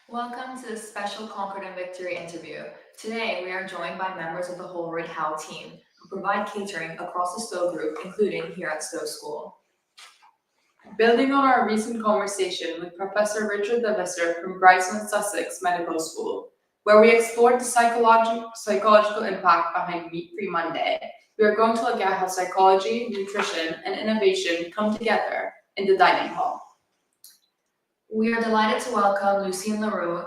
Welcome to this special Concord and Victory interview. Today, we are joined by members of the Holroyd Howe team, who provide catering across the Stowe group, including here at Stowe School. Building on our recent conversation with Professor Richard de Visser from Brighton, Sussex Medical School, where we explored the psychological impact behind Meat-Free Monday, we are going to look at how psychology, nutrition, and innovation come together in the dining hall. We are delighted to welcome Lucien,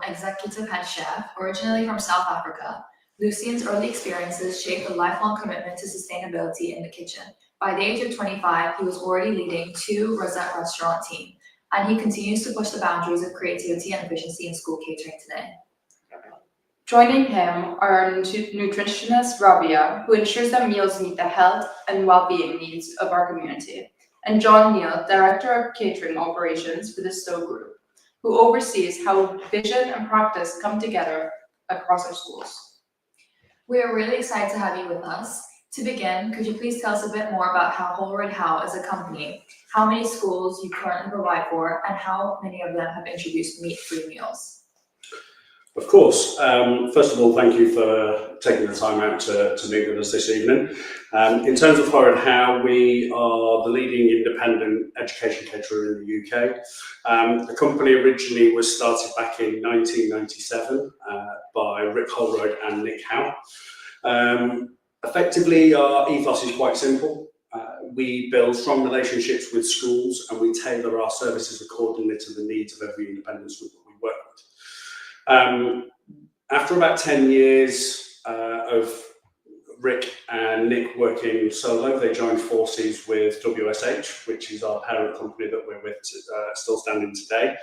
executive head chef, originally from South Africa. Lucien's early experiences shaped a lifelong commitment to sustainability in the kitchen. By the age of 25, he was already leading 2 Rosette restaurant teams, and he continues to push the boundaries of creativity and efficiency in school catering today. Joining him are our nutritionist Raabiah, who ensures that meals meet the health and well-being needs of our community, and Nield, Director of Catering Operations for the Stowe Group, who oversees how vision and practice come together across our schools. We are really excited to have you with us. To begin, could you please tell us a bit more about how Holroyd Howe is a company, how many schools you currently provide for, and how many of them have introduced meat-free meals? Of course. First of all, thank you for taking the time out to meet with us this evening. In terms of Holroyd Howe, we are the leading independent education caterer in the UK. The company originally was started back in 1997 by Rick Holroyd and Nick Howe. Effectively, our ethos is quite simple. We build strong relationships with schools and we tailor our services accordingly to the needs of every independent school that we work with. After about 10 years of Rick and Nick working solo, they joined forces with WSH, which is our parent company that we're with still standing today.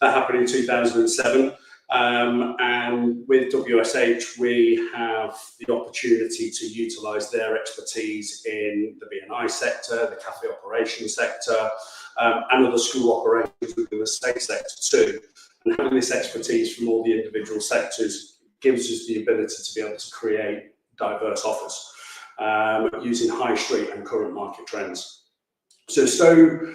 That happened in 2007. And with WSH, we have the opportunity to utilise their expertise in the B&I sector, the cafe operations sector, and other school operations within the state sector too. And having this expertise from all the individual sectors gives us the ability to be able to create diverse offers using high street and current market trends. So Stowe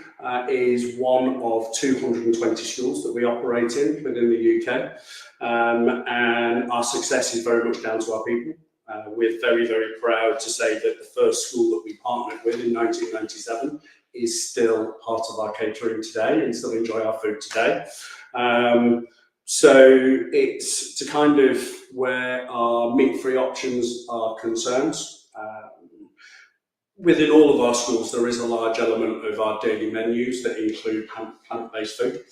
is one of 220 schools that we operate in within the UK, and our success is very much down to our people. We're very, very proud to say that the first school that we partnered with in 1997 is still part of our catering today and still enjoy our food today. So it's to kind of where our meat-free options are concerned. Within all of our schools, there is a large element of our daily menus that include plant-based food.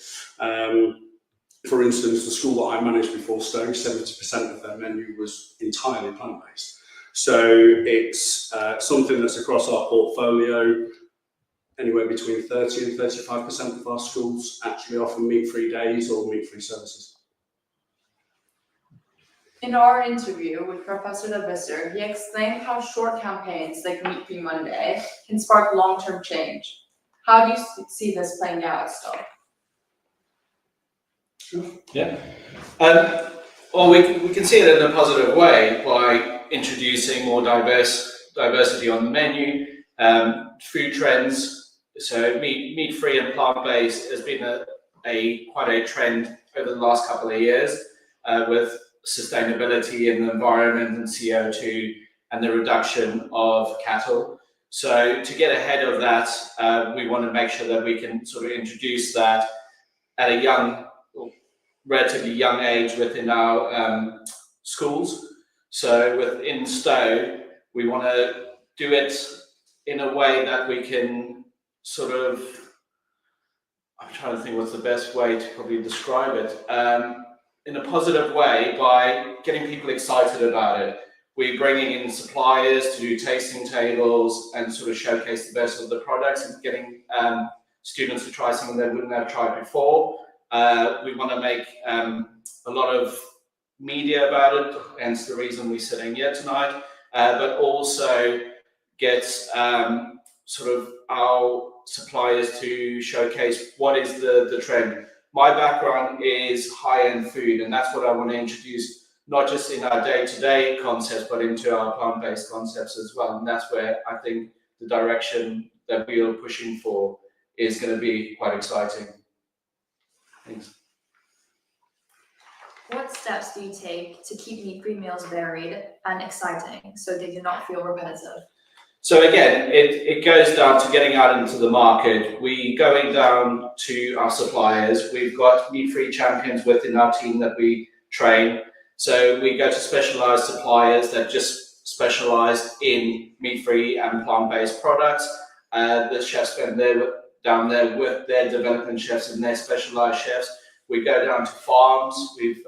For instance, the school that I managed before Stowe, 70% of their menu was entirely plant-based. So it's something that's across our portfolio. Anywhere between 30 and 35% of our schools actually offer meat-free days or meat-free services. In our interview with Professor de Visser, he explained how short campaigns like Meat-Free Monday can spark long-term change. How do you see this playing out still? Yeah. Well, we can see it in a positive way by introducing more diversity on the menu, food trends. So meat-free and plant-based has been quite a trend over the last couple of years with sustainability in the environment and CO2 and the reduction of cattle. So to get ahead of that, we want to make sure that we can sort of introduce that at a relatively young age within our schools. So within Stowe, we want to do it in a way that we can sort of, I'm trying to think what's the best way to probably describe it, in a positive way by getting people excited about it. We're bringing in suppliers to do tasting tables and sort of showcase the best of the products and getting students to try something they wouldn't have tried before. We want to make a lot of media about it, hence the reason we're sitting here tonight, but also get sort of our suppliers to showcase what is the trend. My background is high-end food, and that's what I want to introduce, not just in our day-to-day concepts, but into our plant-based concepts as well. And that's where I think the direction that we are pushing for is going to be quite exciting. Thanks. What steps do you take to keep meat-free meals varied and exciting so they do not feel repetitive? So again, it goes down to getting out into the market. We going down to our suppliers. We've got meat-free champions within our team that we train. So we go to specialized suppliers that just specialize in meat-free and plant-based products. The chefs go down there with their development chefs and their specialized chefs. We go down to farms. We've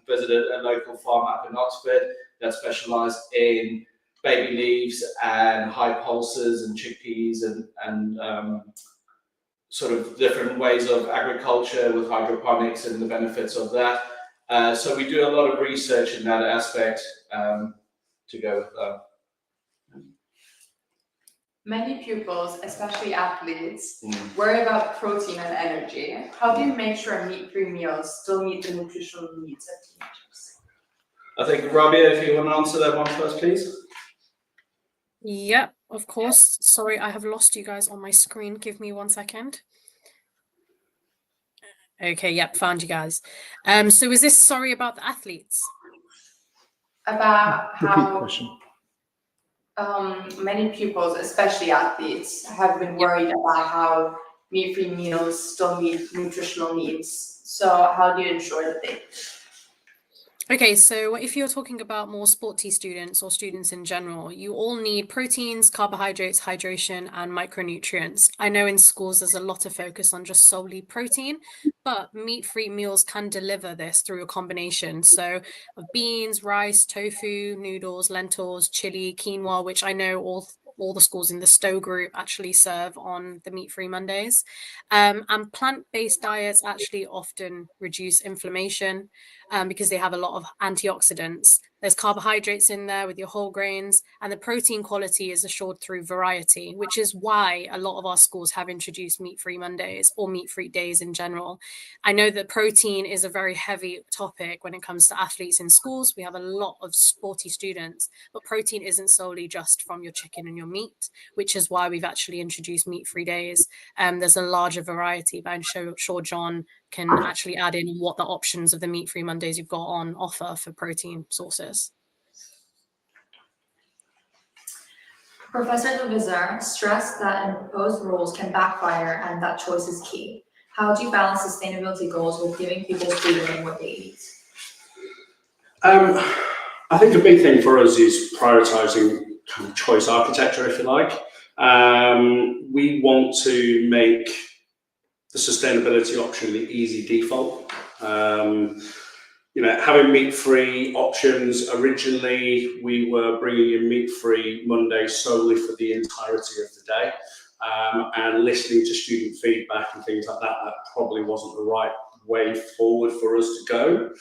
visited a local farm up in Oxford that specialise in baby leaves and high pulses and chickpeas and sort of different ways of agriculture with hydroponics and the benefits of that. So we do a lot of research in that aspect to go with that. Many pupils, especially athletes, worry about protein and energy. How do you make sure meat-free meals still meet the nutritional needs of teenagers? I think, Raabiah, if you want to answer that one first, please. Yep, of course. Sorry, I have lost you guys on my screen. Give me 1 second. Okay, yep, found you guys. So is this sorry about the athletes? About how many pupils, especially athletes, have been worried about how meat-free meals still meet nutritional needs. So how do you ensure that they? Okay, so if you're talking about more sporty students or students in general, you all need proteins, carbohydrates, hydration, and micronutrients. I know in schools there's a lot of focus on just solely protein, but meat-free meals can deliver this through a combination. So of beans, rice, tofu, noodles, lentils, chili, quinoa, which I know all the schools in the Stowe group actually serve on the meat-free Mondays. And plant-based diets actually often reduce inflammation because they have a lot of antioxidants. There's carbohydrates in there with your whole grains, and the protein quality is assured through variety, which is why a lot of our schools have introduced meat-free Mondays or meat-free days in general. I know that protein is a very heavy topic when it comes to athletes in schools. We have a lot of sporty students, but protein isn't solely just from your chicken and your meat, which is why we've actually introduced meat-free days. There's a larger variety, but I'm sure John can actually add in what the options of the meat-free Mondays you've got on offer for protein sources. Professor de Visser stressed that imposed rules can backfire and that choice is key. How do you balance sustainability goals with giving people freedom in what they eat? I think a big thing for us is prioritising kind of choice architecture, if you like. We want to make the sustainability option the easy default. Having meat-free options, originally we were bringing in meat-free Monday solely for the entirety of the day, and listening to student feedback and things like that, that probably wasn't the right way forward for us to go.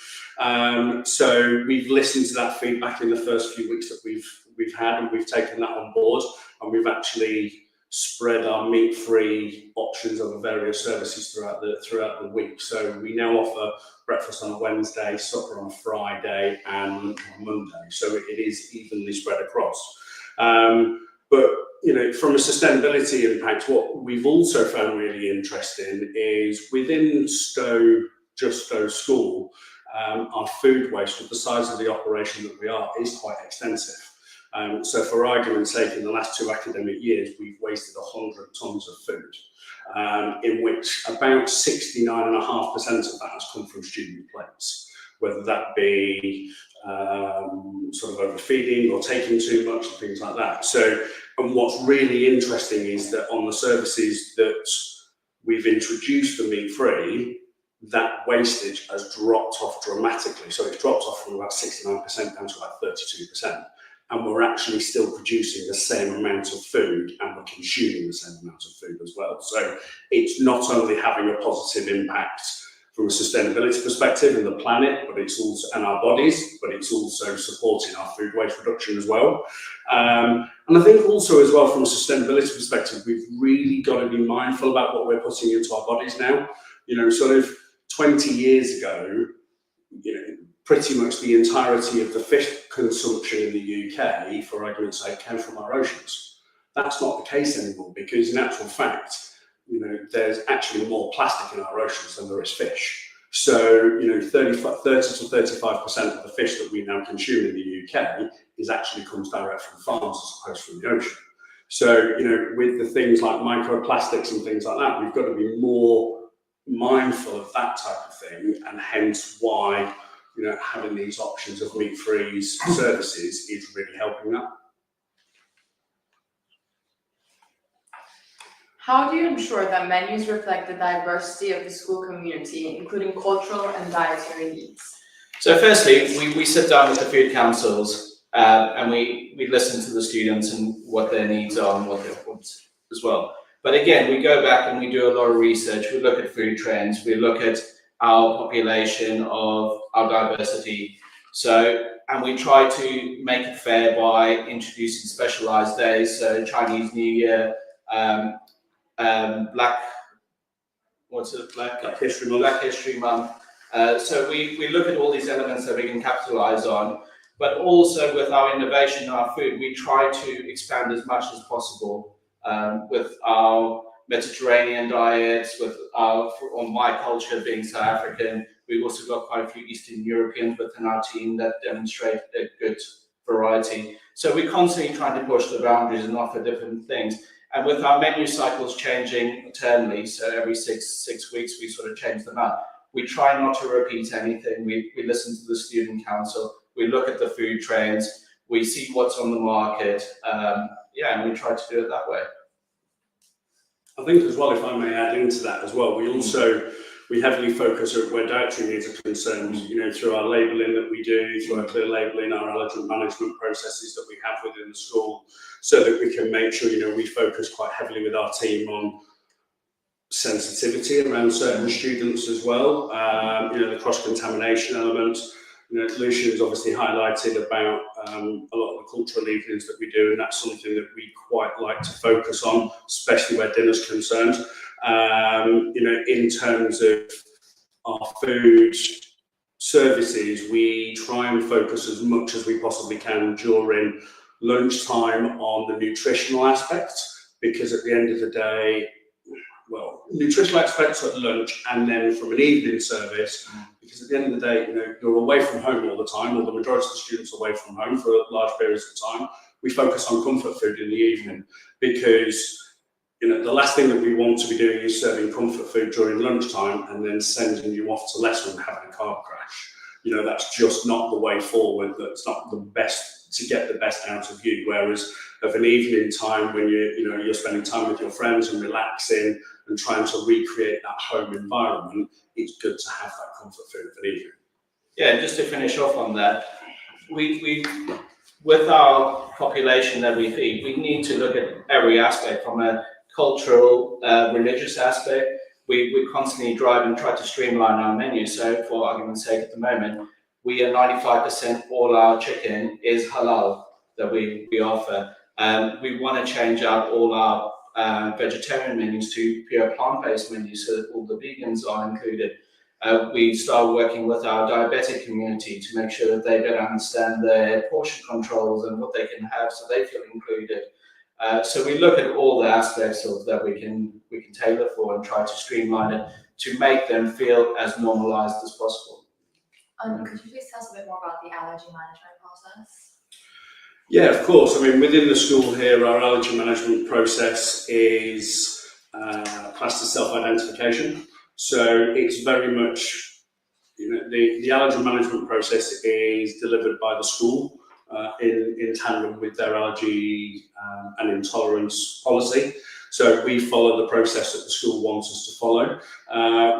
So we've listened to that feedback in the first few weeks that we've had, and we've taken that on board, and we've actually spread our meat-free options over various services throughout the week. So we now offer breakfast on a Wednesday, supper on a Friday, and lunch on Monday. So it is evenly spread across. But from a sustainability impact, what we've also found really interesting is within Stowe School, our food waste, with the size of the operation that we are, is quite extensive. So for argument's sake, in the last 2 academic years, we've wasted 100 tonnes of food, in which about 69.5% of that has come from student plates, whether that be sort of overfeeding or taking too much and things like that. So, and what's really interesting is that on the services that we've introduced the meat-free, that wastage has dropped off dramatically. So it's dropped off from about 69% down to about 32%. And we're actually still producing the same amount of food, and we're consuming the same amount of food as well. So it's not only having a positive impact from a sustainability perspective in the planet, but it's also, and our bodies, but it's also supporting our food waste reduction as well. And I think also as well from a sustainability perspective, we've really got to be mindful about what we're putting into our bodies now. Sort of 20 years ago, pretty much the entirety of the fish consumption in the UK, for argument's sake, came from our oceans. That's not the case anymore, because in actual fact, there's actually more plastic in our oceans than there is fish. So, 30 to 35% of the fish that we now consume in the UK actually comes direct from farms as opposed from the ocean. So, with the things like microplastics and things like that, we've got to be more mindful of that type of thing, and hence why, having these options of meat-free services is really helping that. How do you ensure that menus reflect the diversity of the school community, including cultural and dietary needs? So firstly, we sit down with the food councils and we listen to the students and what their needs are and what they want as well. But again, we go back and we do a lot of research. We look at food trends. We look at our population of our diversity. And we try to make it fair by introducing specialized days. So Chinese New Year, Black History Month. So we look at all these elements that we can capitalize on, but also with our innovation in our food, we try to expand as much as possible with our Mediterranean diets, with my culture being South African. We've also got quite a few Eastern Europeans within our team that demonstrate a good variety. So we're constantly trying to push the boundaries and offer different things. And with our menu cycles changing eternally, so every six weeks we sort of change them up, we try not to repeat anything. We listen to the student council, we look at the food trends, we see what's on the market, and we try to do it that way. I think as well, if I may add into that as well, we heavily focus on where dietary needs are concerned, through our labelling that we do, through our clear labelling, our allergen management processes that we have within the school, so that we can make sure, we focus quite heavily with our team on sensitivity around certain students as well, the cross-contamination element. Lucien has obviously highlighted about a lot of the cultural evenings that we do, and that's something that we quite like to focus on, especially where dinner's concerned. In terms of our food services, we try and focus as much as we possibly can during lunchtime on the nutritional aspects, because at the end of the day, nutritional aspects at lunch, and then from an evening service, because at the end of the day, you're away from home all the time, or the majority of the students are away from home for large periods of time. We focus on comfort food in the evening, because the last thing that we want to be doing is serving comfort food during lunchtime and then sending you off to lesson and having a carb crash. That's just not the way forward. That's not the best to get the best out of you. Whereas of an evening time when you're spending time with your friends and relaxing and trying to recreate that home environment, it's good to have that comfort food of an evening. Yeah, just to finish off on that, we with our population that we feed, we need to look at every aspect from a cultural, religious aspect. We constantly drive and try to streamline our menu. So for argument's sake, at the moment, we are 95% all our chicken is halal that we offer. We want to change out all our vegetarian menus to pure plant-based menus so that all the vegans are included. We start working with our diabetic community to make sure that they better understand their portion controls and what they can have so they feel included. So we look at all the aspects of that we can tailor for and try to streamline it to make them feel as normalized as possible. Could you please tell us a bit more about the allergy management process? Yeah, of course. I mean, within the school here, our allergy management process is classed as self-identification. So it's very much, the allergy management process is delivered by the school in tandem with their allergy and intolerance policy. So we follow the process that the school wants us to follow.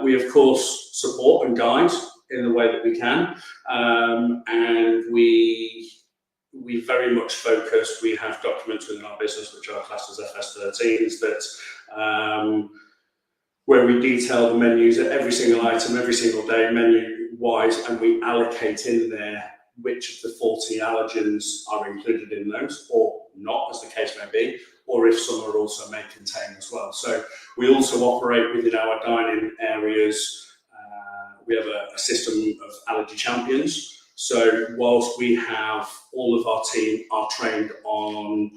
We, of course, support and guide in the way that we can. And we very much focus, we have documents within our business which are classed as FS13s that where we detail the menus at every single item, every single day, menu-wise, and we allocate in there which of the 40 allergens are included in those, or not, as the case may be, or if some are also may contain as well. So we also operate within our dining areas. We have a system of allergy champions. So whilst we have all of our team are trained on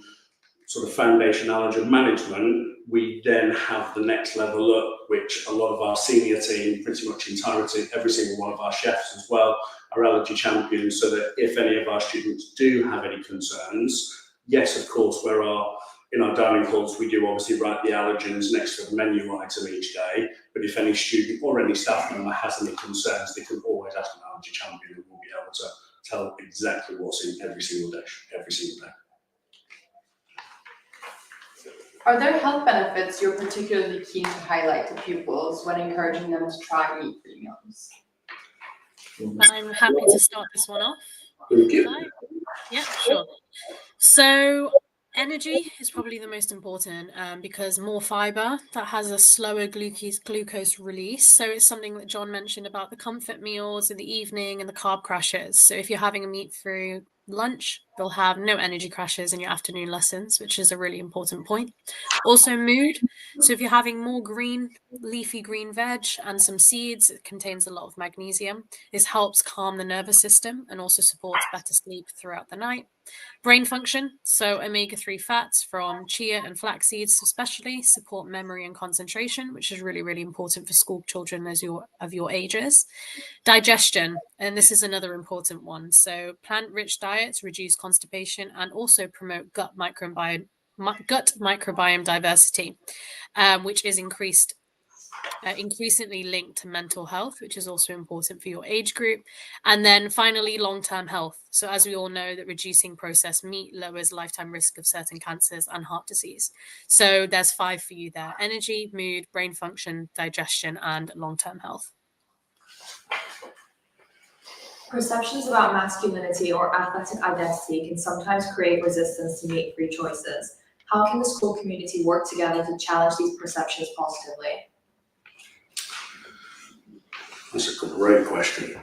sort of foundation allergen management, we then have the next level up, which a lot of our senior team, pretty much entirety, every single one of our chefs as well, are allergy champions, so that if any of our students do have any concerns, yes, of course, in our dining halls, we do obviously write the allergens next to the menu item each day, but if any student or any staff member has any concerns, they can always ask an allergy champion, and we'll be able to tell exactly what's in every single dish, every single day. Are there health benefits you're particularly keen to highlight to pupils when encouraging them to try meat-free meals? I'm happy to start this one off. Thank you. Right? Yeah, sure. So energy is probably the most important because more fiber, that has a slower glucose release. So it's something that John mentioned about the comfort meals in the evening and the carb crashes. So if you're having a meat-free lunch, you'll have no energy crashes in your afternoon lessons, which is a really important point. Also mood. So if you're having more leafy green veg and some seeds, it contains a lot of magnesium. This helps calm the nervous system and also supports better sleep throughout the night. Brain function, so omega-3 fats from chia and flax seeds especially support memory and concentration, which is really, really important for school children of your ages. Digestion, and this is another important one. So plant-rich diets reduce constipation and also promote gut microbiome diversity, which is increasingly linked to mental health, which is also important for your age group. And then finally, long-term health. So as we all know, that reducing processed meat lowers lifetime risk of certain cancers and heart disease. So there's 5 for you there: energy, mood, brain function, digestion, and long-term health. Perceptions about masculinity or athletic identity can sometimes create resistance to meat-free choices. How can the school community work together to challenge these perceptions positively? That's a great question.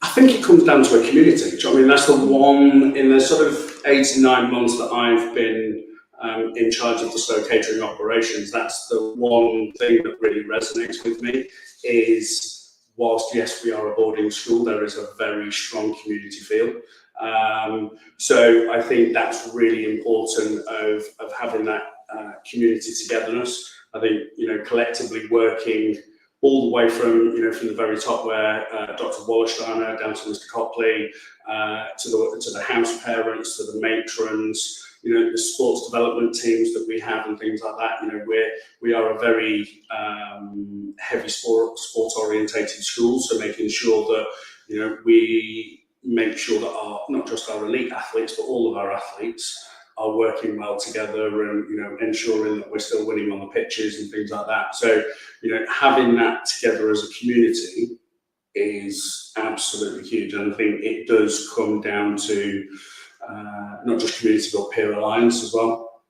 I think it comes down to a community. I mean, that's the one, in the sort of 8 to 9 months that I've been in charge of the Stowe catering operations, that's the one thing that really resonates with me, is whilst, yes, we are a boarding school, there is a very strong community feel. So I think that's really important of having that community togetherness. I think, collectively working all the way from the very top where Dr. Wallersteiner down to Mr. Copley, to the house parents, to the matrons, the sports development teams that we have and things like that. We are a very heavy sport orientated school, so making sure that we make sure that not just our elite athletes, but all of our athletes are working well together and ensuring that we're still winning on the pitches and things like that. So having that together as a community is absolutely huge, and I think it does come down to not just community but peer alliance as well.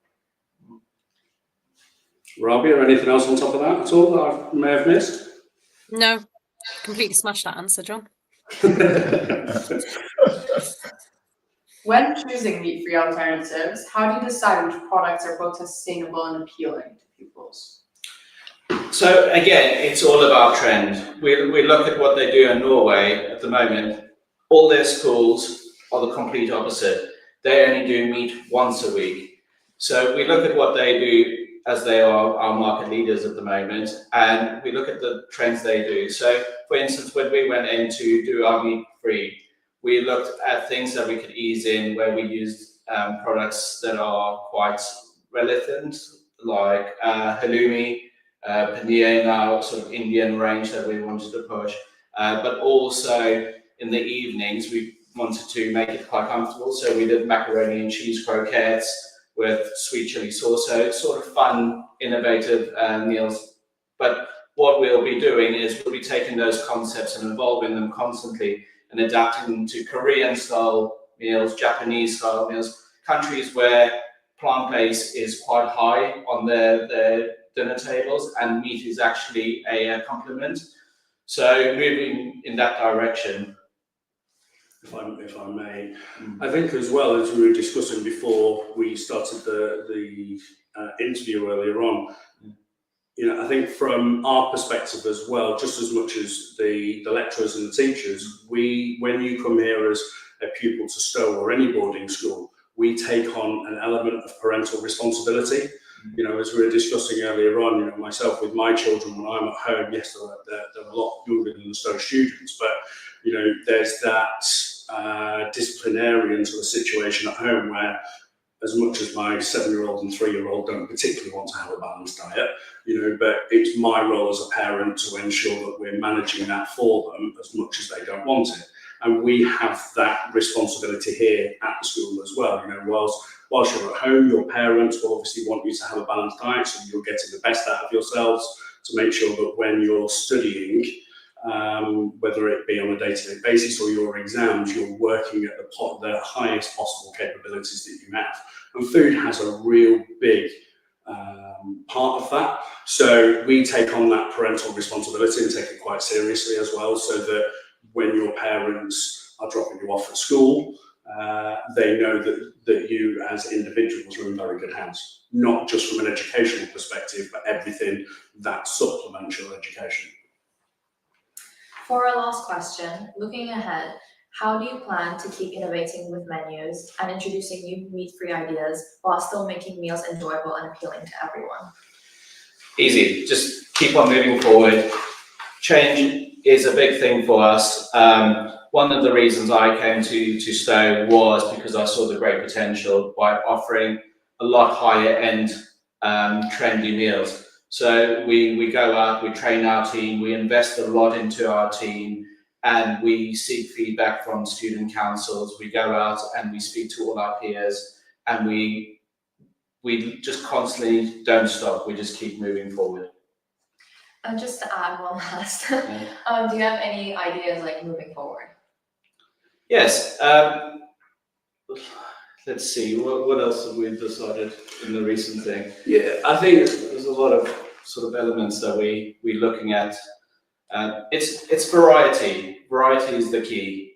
Raabiah, anything else on top of that at all that I may have missed? No, completely smashed that answer, John. When choosing meat-free alternatives, how do you decide which products are both sustainable and appealing to pupils? So again, it's all about trend. We look at what they do in Norway at the moment. All their schools are the complete opposite. They only do meat once a week. So we look at what they do, as they are our market leaders at the moment, and we look at the trends they do. So for instance, when we went in to do our meat-free, we looked at things that we could ease in, where we used products that are quite relevant, like halloumi, paneer now, sort of Indian range that we wanted to push. But also in the evenings, we wanted to make it quite comfortable. So we did macaroni and cheese croquettes with sweet chili sauce. So it's sort of fun, innovative meals. But what we'll be doing is we'll be taking those concepts and evolving them constantly and adapting them to Korean-style meals, Japanese-style meals, countries where plant-based is quite high on their dinner tables, and meat is actually a complement. So moving in that direction. If I may, I think as well, as we were discussing before we started the interview earlier on, I think from our perspective as well, just as much as the lecturers and the teachers, when you come here as a pupil to Stowe or any boarding school, we take on an element of parental responsibility. You know, as we were discussing earlier on, you know, myself with my children, when I'm at home, yes, they're a lot younger than the Stowe students, but, you know, there's that disciplinarian sort of situation at home where, as much as my 7-year-old and 3-year-old don't particularly want to have a balanced diet, you know, but it's my role as a parent to ensure that we're managing that for them as much as they don't want it. And we have that responsibility here at the school as well. You know, whilst you're at home, your parents will obviously want you to have a balanced diet, so you're getting the best out of yourselves to make sure that when you're studying, whether it be on a day-to-day basis or your exams, you're working at the highest possible capabilities that you have. And food has a real big part of that. So we take on that parental responsibility and take it quite seriously as well, so that when your parents are dropping you off at school, they know that you as individuals are in very good hands, not just from an educational perspective, but everything that supplements your education. For our last question, looking ahead, how do you plan to keep innovating with menus and introducing new meat-free ideas while still making meals enjoyable and appealing to everyone? Easy, just keep on moving forward. Change is a big thing for us. One of the reasons I came to Stowe was because I saw the great potential by offering a lot higher end trendy meals. So we go out, we train our team, we invest a lot into our team, and we seek feedback from student councils. We go out and we speak to all our peers, and we just constantly don't stop. We just keep moving forward. And just to add one last, Yeah. do you have any ideas like moving forward? Yes. Let's see, what else have we decided in the recent thing? Yeah, I think there's a lot of sort of elements that we're looking at. It's variety. Variety is the key.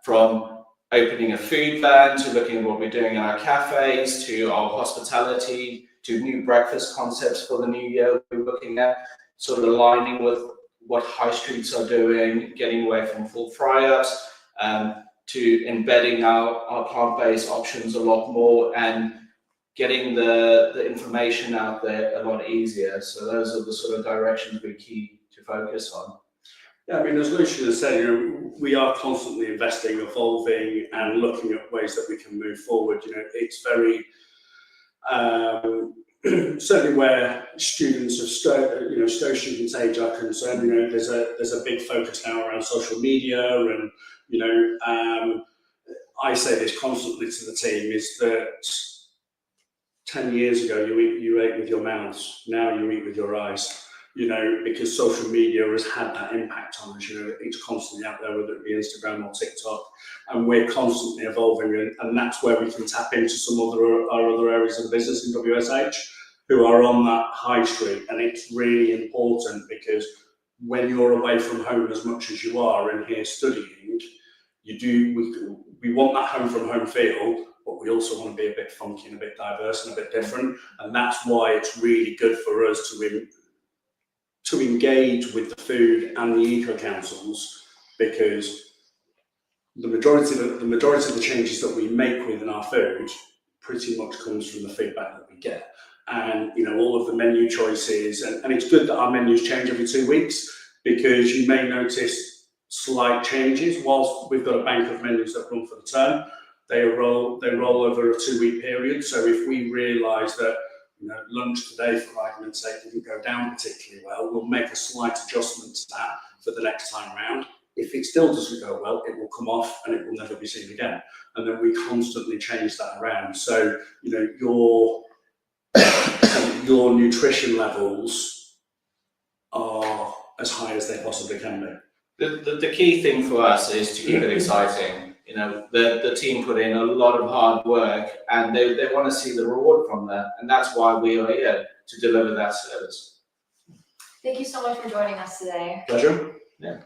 From opening a food van to looking at what we're doing in our cafes, to our hospitality, to new breakfast concepts for the new year we're looking at, sort of aligning with what high streets are doing, getting away from full fry-ups, to embedding our plant-based options a lot more and getting the information out there a lot easier. So those are the sort of directions we're key to focus on. Yeah, I mean, as Lucien has said, you know, we are constantly investing, evolving, and looking at ways that we can move forward. You know, it's very certainly where students of Stowe students' age are concerned. You know, there's a big focus now around social media, and you know, I say this constantly to the team, is that 10 years ago you ate with your mouths, now you eat with your eyes. You know, because social media has had that impact on us. You know, it's constantly out there, whether it be Instagram or TikTok, and we're constantly evolving, and that's where we can tap into some our other areas of the business in WSH who are on that high street. And it's really important, because when you're away from home as much as you are and here studying, we want that home from home feel, but we also want to be a bit funky and a bit diverse and a bit different. And that's why it's really good for us to engage with the food and the eco councils, because the majority of the changes that we make within our food pretty much comes from the feedback that we get. And you know, all of the menu choices, and it's good that our menus change every 2 weeks, because you may notice slight changes. Whilst we've got a bank of menus that run for the term, they roll over a 2-week period. So if we realise that, you know, lunch today, for argument's sake, didn't go down particularly well, we'll make a slight adjustment to that for the next time round. If it still doesn't go well, it will come off and it will never be seen again. And then we constantly change that around. So, you know, your nutrition levels are as high as they possibly can be. The key thing for us is to keep it exciting. You know, the team put in a lot of hard work, and they want to see the reward from that, and that's why we are here to deliver that service. Thank you so much for joining us today. Pleasure. Yeah.